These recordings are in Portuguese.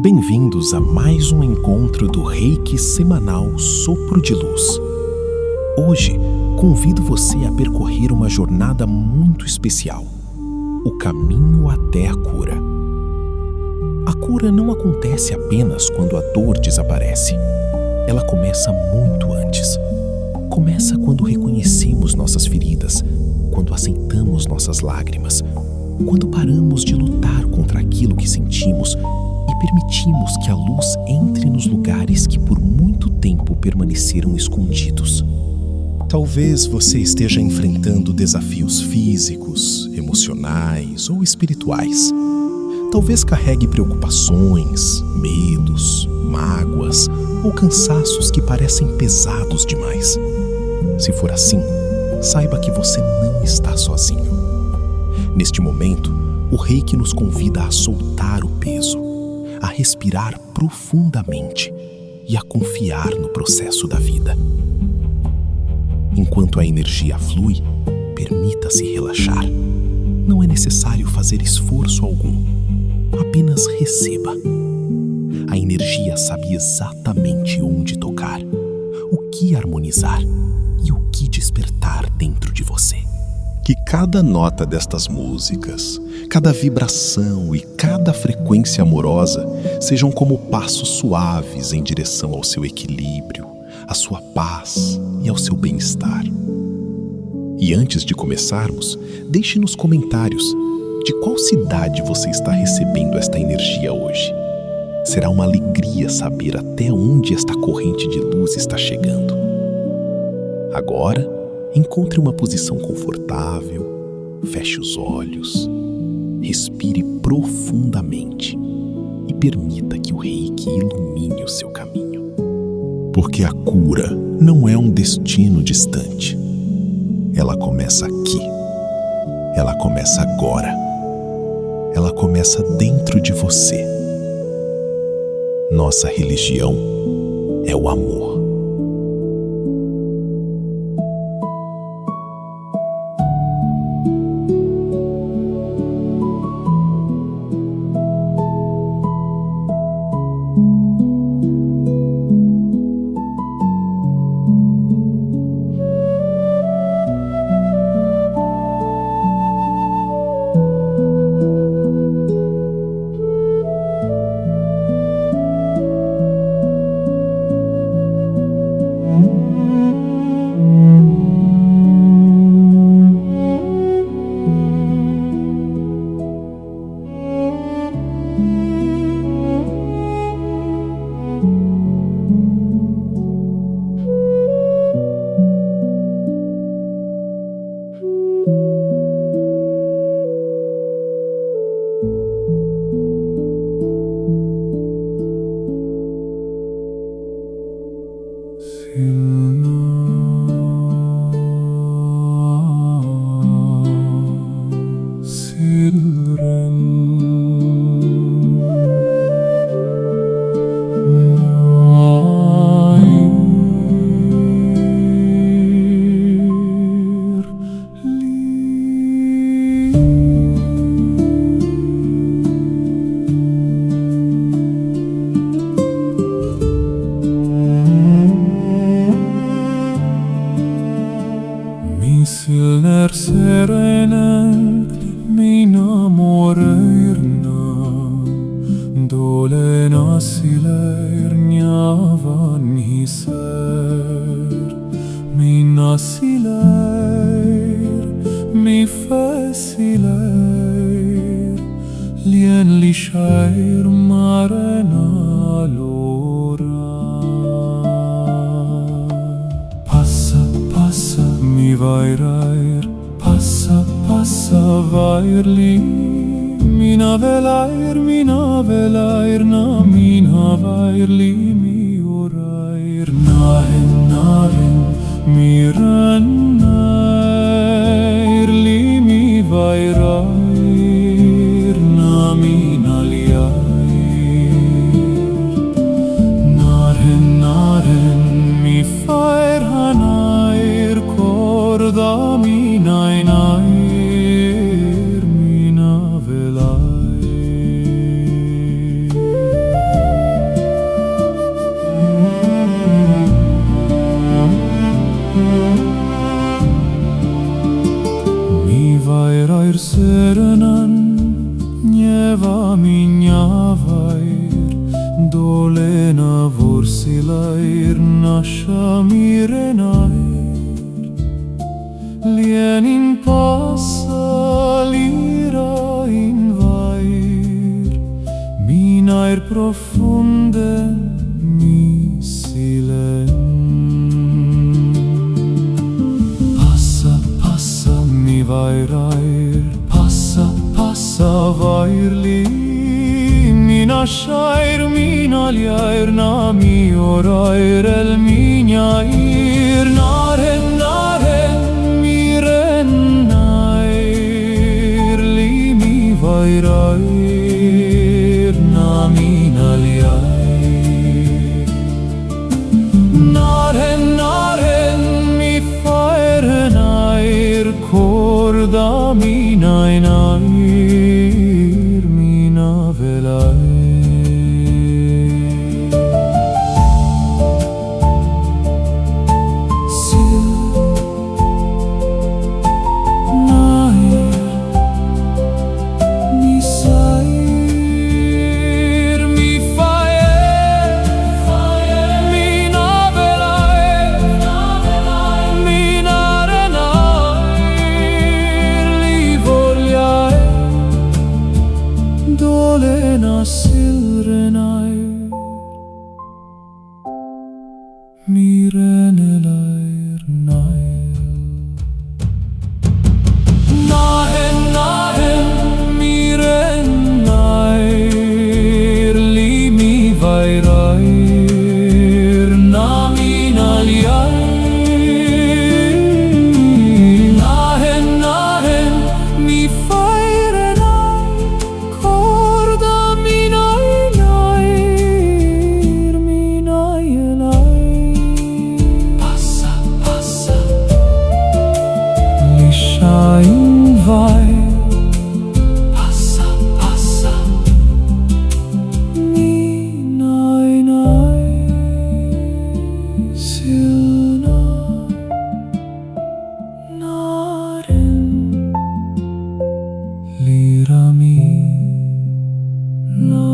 Bem-vindos a mais um encontro do Reiki semanal Sopro de Luz. Hoje, convido você a percorrer uma jornada muito especial, o caminho até a cura. A cura não acontece apenas quando a dor desaparece. Ela começa muito antes. Começa quando reconhecemos nossas feridas, quando aceitamos nossas lágrimas, quando paramos de lutar contra aquilo que sentimos e permitimos que a luz entre nos lugares que por muito tempo permaneceram escondidos. Talvez você esteja enfrentando desafios físicos, emocionais ou espirituais. Talvez carregue preocupações, medos, mágoas ou cansaços que parecem pesados demais. Se for assim, saiba que você não está sozinho. Neste momento, o Reiki nos convida a soltar o peso, a respirar profundamente e a confiar no processo da vida. Enquanto a energia flui, permita-se relaxar. Não é necessário fazer esforço algum. Apenas receba. A energia sabe exatamente onde tocar, o que harmonizar e o que despertar dentro de você. Que cada nota destas músicas, cada vibração e cada frequência amorosa sejam como passos suaves em direção ao seu equilíbrio, à sua paz e ao seu bem-estar. E antes de começarmos, deixe nos comentários de qual cidade você está recebendo esta energia hoje. Será uma alegria saber até onde esta corrente de luz está chegando. Agora, encontre uma posição confortável, feche os olhos, respire profundamente e permita que o Reiki ilumine o seu caminho. Porque a cura não é um destino distante. Ela começa aqui. Ela começa agora. Ela começa dentro de você. Nossa religião é o amor. vairair serenan, njeva minha vair, dolena vorsilair, nasha mirenair, lienin passa lira in vair, minair profunden mi silen. Mi vairair, passa vairli, mina shair, mina liair, na mi orair, el minyair, naren, miren nair, li mi vairair, na mina liair, naren, mi fairen nair, korda minain air, mina velair. Sil nair, mi sair, mi faer, mina velair, mina dolena silrenair, mirenelair nair. Nahen, miren nair, li mi vairair, na mina liair. Nahen, mi fairenair, korda minair, minaielair. Passa, lishain vair, passa, minainair, silna, naren, lirami, na.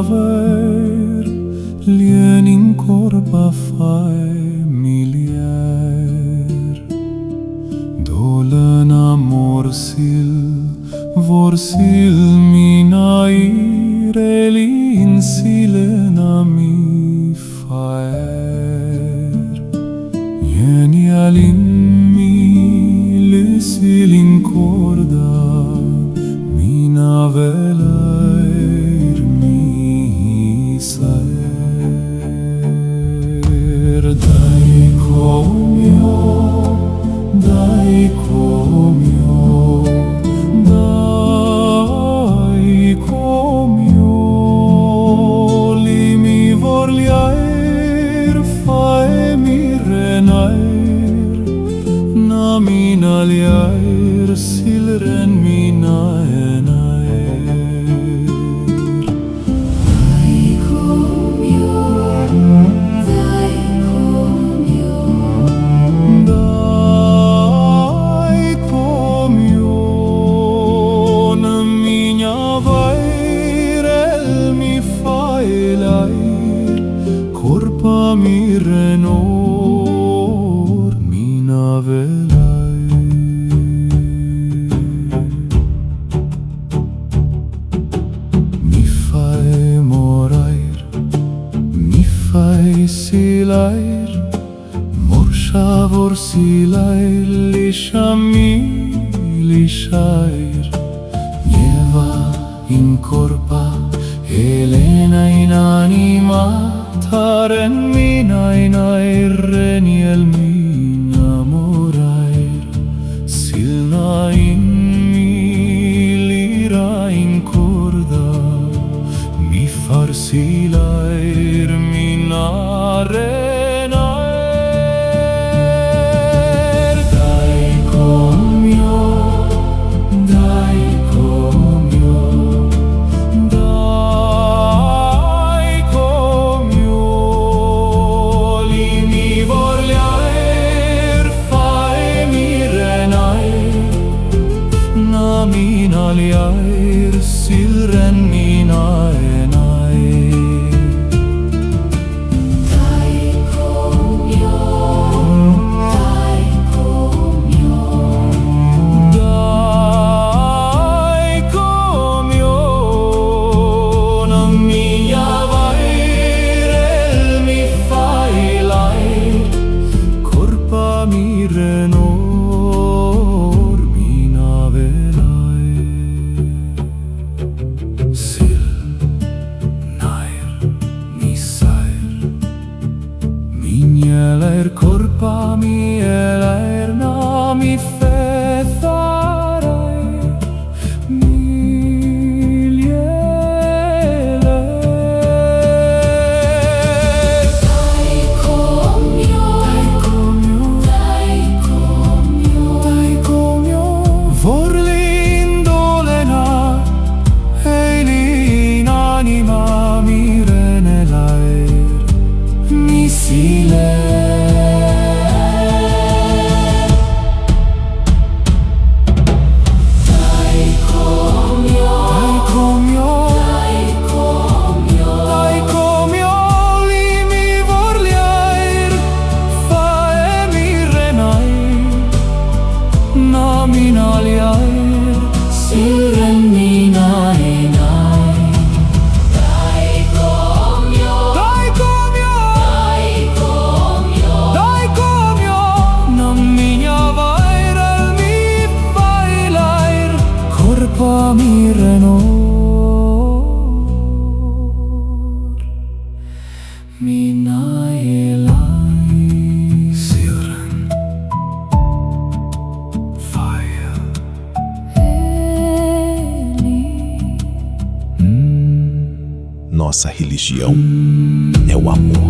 ver lien in corpa familiar. Dolen vorsil minaire lin silena mi faer. Genialin mi lesilin corda mina velair mi saer. Dai comio, limi vorliair fae mi renair, na mina liair silren mina enair. Dai comio, na minha vairel mi faelair, corpa mi renor mina velair. Mi fae morair, mi fae silair, morsha vorsilair, lishair. Nieva in corpa, Helena in anima, taren mina in air, niel mina morair, silna in mi, lira in corda, mi farsilair, mina renair. Dai comio, limi vorliair fae mi renair, na mina liair silren mina enair. dai comio, na minha vairel mi faelair, corpa mi renor mina velair. Sil nair mi sair, minha lair corpa mi elair, na mi fetharair, mi lielair. dai comio, Vorlin dolena, heilin anima mi renelair, mi silair. dai comio, limi vorliair fae mi renair, na mina liair silren mina enair. dai comio, na minha vairel mi faelair, corpa mi renor mina elair. Silren fael. Nossa religião é o amor.